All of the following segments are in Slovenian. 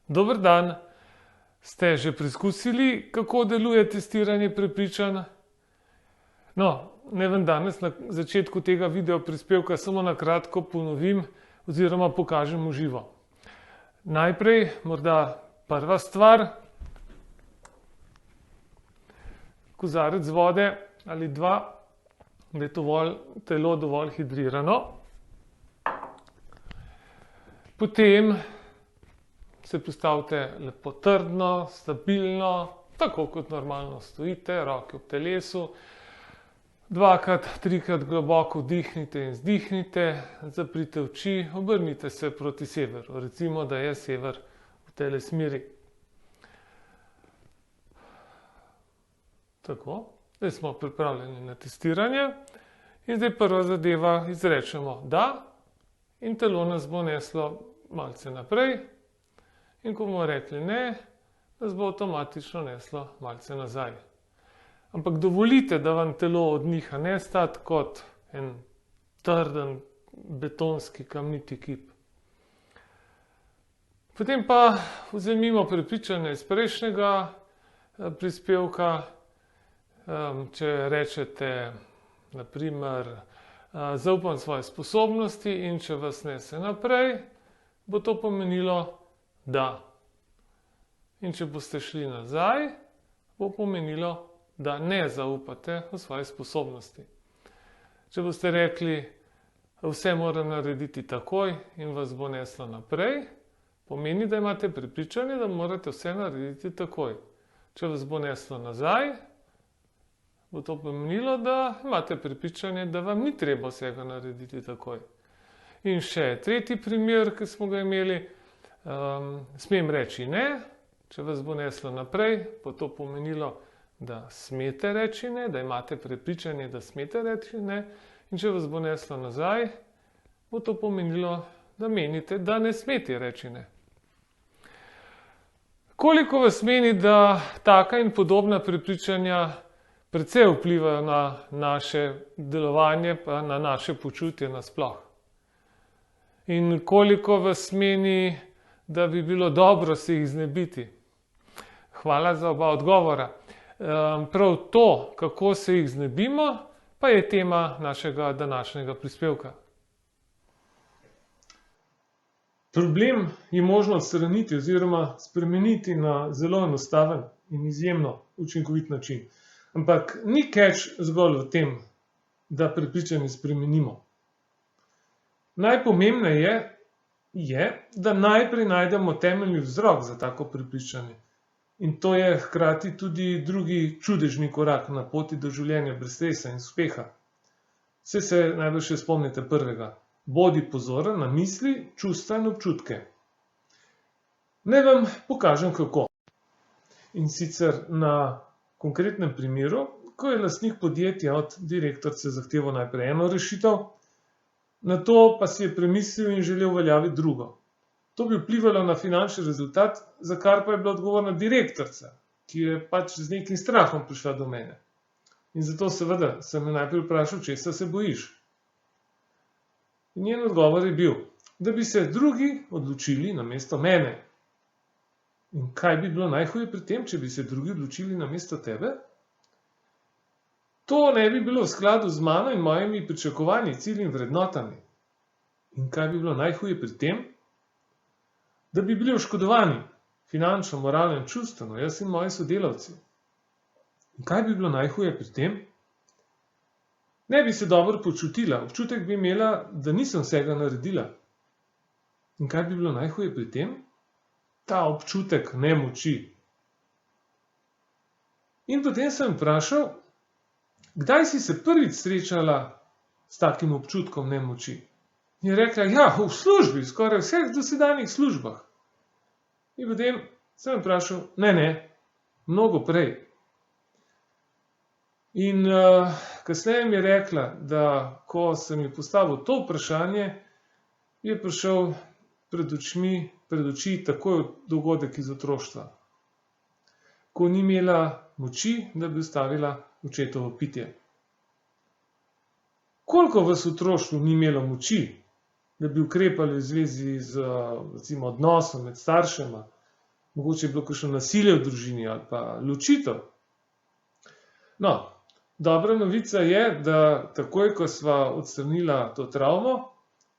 Dober dan. Ste že preizkusili, kako deluje testiranje prepričanj? No, naj vam danes na začetku tega video prispevka samo na kratko ponovim oziroma pokažem v živo. Najprej, morda prva stvar, kozarec vode ali dva, da je telo dovolj hidrirano. Potem se postavite lepo trdno, stabilno, tako kot normalno stojite, roke ob telesu. Dvakrat, trikrat globoko vdihnite in izdihnite, zaprite oči, obrnite se proti severu. Recimo, da je sever v tej smeri. Tako, zdaj smo pripravljeni na testiranje in zdaj prva zadeva, izrečemo da in telo nas bo neslo malce naprej. In ko bomo rekli ne, nas bo avtomatično neslo malce nazaj. Ampak dovolite, da vam telo odniha, ne stati kot en trden betonski kamniti kip. Potem pa vzemimo prepričanje iz prejšnjega prispevka. Če rečete, na primer, zaupam svoje sposobnosti in če vas nese naprej, bo to pomenilo da. In če boste šli nazaj, bo pomenilo, da ne zaupate v svoje sposobnosti. Če boste rekli, vse moram narediti takoj in vas bo neslo naprej, pomeni, da imate prepričanje, da morate vse narediti takoj. Če vas bo neslo nazaj, bo to pomenilo, da imate prepričanje, da vam ni treba vsega narediti takoj. In še tretji primer, ki smo ga imeli, smem reči ne, če vas bo neslo naprej, bo to pomenilo, da smete reči ne, da imate prepričanje, da smete reči ne, in če vas bo neslo nazaj, bo to pomenilo, da menite, da ne smete reči ne. Koliko vas meni, da taka in podobna prepričanja precej vplivajo na naše delovanje, pa na naše počutje nasploh? In koliko vas meni, da bi bilo dobro se jih znebiti? Hvala za oba odgovora. Prav to, kako se jih znebimo, pa je tema našega današnjega prispevka. Problem je možno odstraniti oziroma spremeniti na zelo enostaven in izjemno učinkovit način. Ampak ni catch zgolj v tem, da prepričanje spremenimo. Najpomembneje je, da najprej najdemo temeljni vzrok za tako prepričanje. In to je hkrati tudi drugi čudežni korak na poti do življenja brez stresa in uspeha. Saj se najbolj še spomnite prvega. Bodi pozoren na misli, čustva in občutke. Naj vam pokažem kako. In sicer na konkretnem primeru, ko je lastnik podjetja od direktorice zahteval najprej eno rešitev, nato pa si je premislil in želel uveljaviti drugo. To bi vplivalo na finančni rezultat, za kar pa je bila odgovorna direktorica, ki je pač z nekim strahom prišla do mene. In zato seveda sem jo najprej vprašal, česa se bojiš. In njen odgovor je bil, da bi se drugi odločili namesto mene. In kaj bi bilo najhuje pri tem, če bi se drugi odločili namesto tebe? To ne bi bilo v skladu z mano in mojimi pričakovanji, cilji in vrednotami. In kaj bi bilo najhuje pri tem? Da bi bili oškodovani, finančno, moralno in čustveno, jaz in moji sodelavci. In kaj bi bilo najhuje pri tem? Ne bi se dobro počutila, občutek bi imela, da nisem vsega naredila. In kaj bi bilo najhuje pri tem? Ta občutek nemoči. In potem sem vprašal, kdaj si se prvič srečala s takim občutkom nemoči? In je rekla, ja, v službi, skoraj vseh dosedanjih službah. In potem sem vprašal, ne, mnogo prej. In kasneje mi je rekla, da ko sem ji postavil to vprašanje, je prišel pred oči takoj dogodek iz otroštva, ko ni imela moči, da bi ustavila očetovo pitje. Koliko vas v otroštvu ni imelo moči, da bi ukrepali v zvezi z recimo odnosom med staršema, mogoče je bilo kakšno nasilje v družini ali pa ločitev. No, dobra novica je, da takoj, ko sva odstranila to travmo,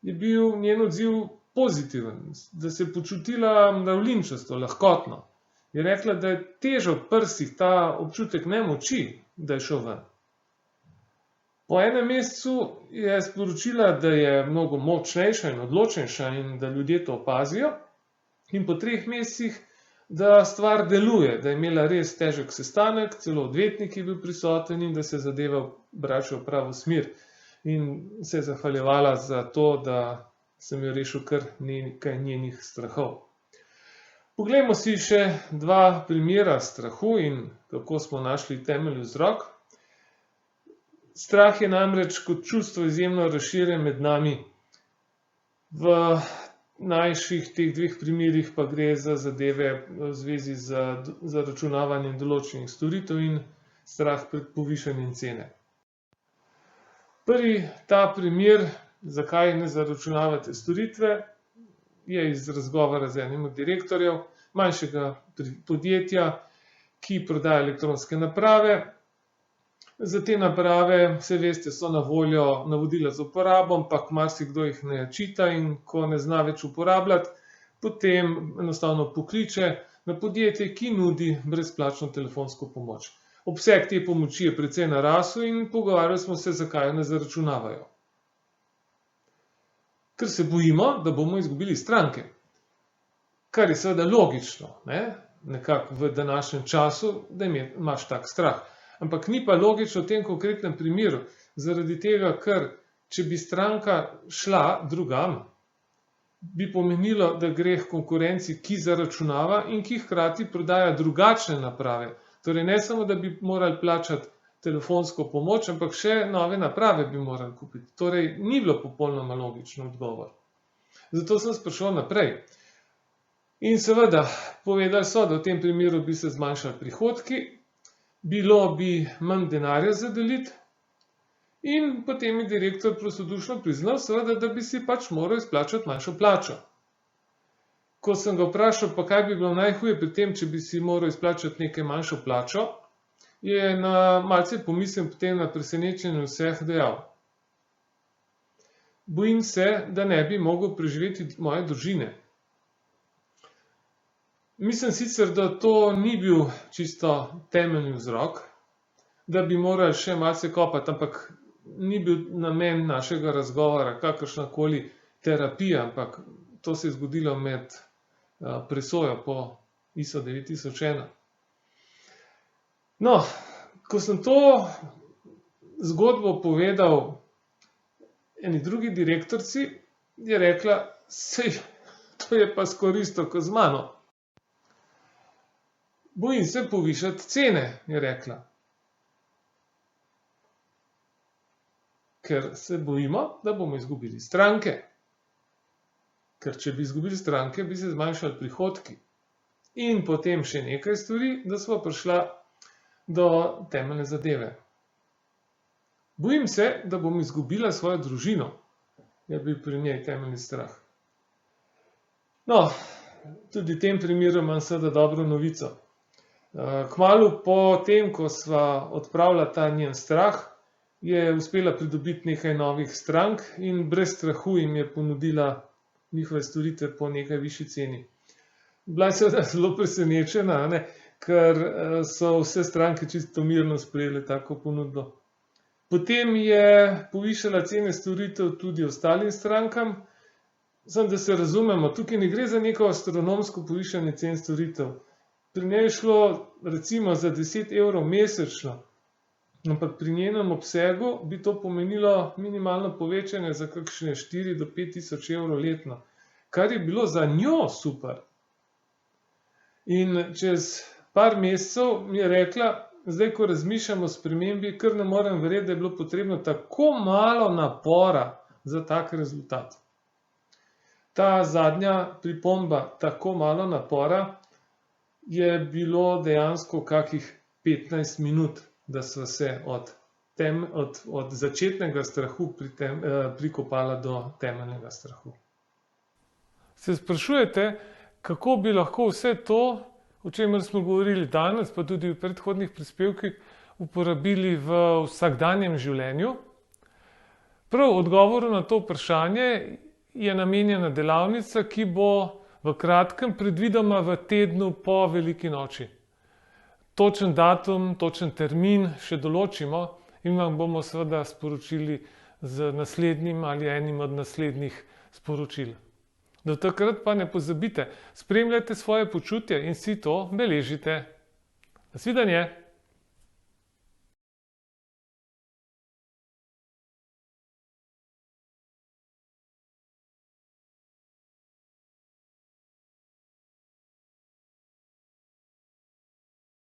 je bil njen odziv pozitiven, da se je počutila mravljinčasto, lahkotno. Je rekla, da je teža v prsih, ta občutek nemoči, da je šel ven. Po enem mesecu je sporočila, da je mnogo močnejša in odločnejša in da ljudje to opazijo. In po 3 mesecih, da stvar deluje, da je imela res težek sestanek, celo odvetnik je bil prisoten in da se zadeva obrača v pravo smer. In se je zahvaljevala za to, da sem jo rešil kar nekaj njenih strahov. Poglejmo si še 2 primera strahu in kako smo našli temeljni vzrok. Strah je namreč kot čustvo izjemno razširjen med nami. V najših teh 2 primerih pa gre za zadeve v zvezi z zaračunavanjem določenih storitev in strah pred povišanjem cene. Prvi ta primer, zakaj ne zaračunavate storitve, je iz razgovora z enim od direktorjev manjšega podjetja, ki prodaja elektronske naprave. Za te naprave, vse veste, so na voljo navodila za uporabo, ampak marsikdo jih ne čita in ko ne zna več uporabljati, potem enostavno pokliče na podjetje, ki nudi brezplačno telefonsko pomoč. Obseg te pomoči je precej narasel in pogovarjali smo se, zakaj ne zaračunavajo. Ker se bojimo, da bomo izgubili stranke. Kar je seveda logično, nekako v današnjem času, da imaš tak strah. Ampak ni pa logično v tem konkretnem primeru, zaradi tega, ker če bi stranka šla drugam, bi pomenilo, da gre k konkurenci, ki zaračunava in ki hkrati prodaja drugačne naprave. Torej ne samo, da bi morali plačati telefonsko pomoč, ampak še nove naprave bi morali kupiti. Torej ni bilo popolnoma logičen odgovor. Zato sem spraševal naprej. In seveda, povedali so, da v tem primeru bi se zmanjšali prihodki, bilo bi manj denarja za deliti in potem je direktor prostodušno priznal, seveda, da bi si pač moral izplačati manjšo plačo. Ko sem ga vprašal, pa kaj bi bilo najhuje pri tem, če bi si moral izplačati nekaj manjšo plačo, je na malce pomislim potem na presenečenje vseh dejal. Bojim se, da ne bi mogel preživeti moje družine. Mislim sicer, da to ni bil čisto temeljni vzrok, da bi morali še malce kopati, ampak ni bil namen našega razgovora kakršnakoli terapija, ampak to se je zgodilo med presojo po ISO 9001. No, ko sem to zgodbo povedal eni drugi direktorici, je rekla, sej, to je pa skoraj isto kot z mano. Bojim se povišati cene, je rekla. Ker se bojimo, da bomo izgubili stranke. Ker če bi izgubili stranke, bi se zmanjšali prihodki. In potem še nekaj stvari, da smo prišla do temeljne zadeve. Bojim se, da bom izgubila svojo družino, je bil pri njej temeljni strah. No, tudi v tem primeru imam seveda dobro novico. Kmalu po tem, ko sva odpravila ta njen strah, je uspela pridobiti nekaj novih strank in brez strahu jim je ponudila njihove storitve po nekaj višji ceni. Bila je seveda zelo presenečena, ker so vse stranke čisto mirno sprejele tako ponudbo. Potem je povišala cene storitev tudi ostalim strankam. Samo da se razumemo, tukaj ne gre za neko astronomsko povišanje cen storitev. Pri njej je šlo recimo za 10 evrov mesečno, ampak pri njenem obsegu bi to pomenilo minimalno povečanje za kakšne 4 do 5 tisoč evrov letno, kar je bilo za njo super. In čez par mesecev mi je rekla, zdaj ko razmišljam o spremembi, kar ne morem verjeti, da je bilo potrebno tako malo napora za tak rezultat. Ta zadnja pripomba, tako malo napora, je bilo dejansko kakih 15 minut, da sva se od začetnega strahu prikopala do temeljnega strahu. Se sprašujete, kako bi lahko vse to, o čemer smo govorili danes, pa tudi v predhodnih prispevkih, uporabili v vsakdanjem življenju. Prav odgovoru na to vprašanje je namenjena delavnica, ki bo v kratkem, predvidoma v tednu po Veliki noči. Točen datum, točen termin še določimo in vam bomo seveda sporočili z naslednjim ali enim od naslednjih sporočil. Do takrat pa ne pozabite, spremljajte svoje počutje in si to beležite. Nasvidenje!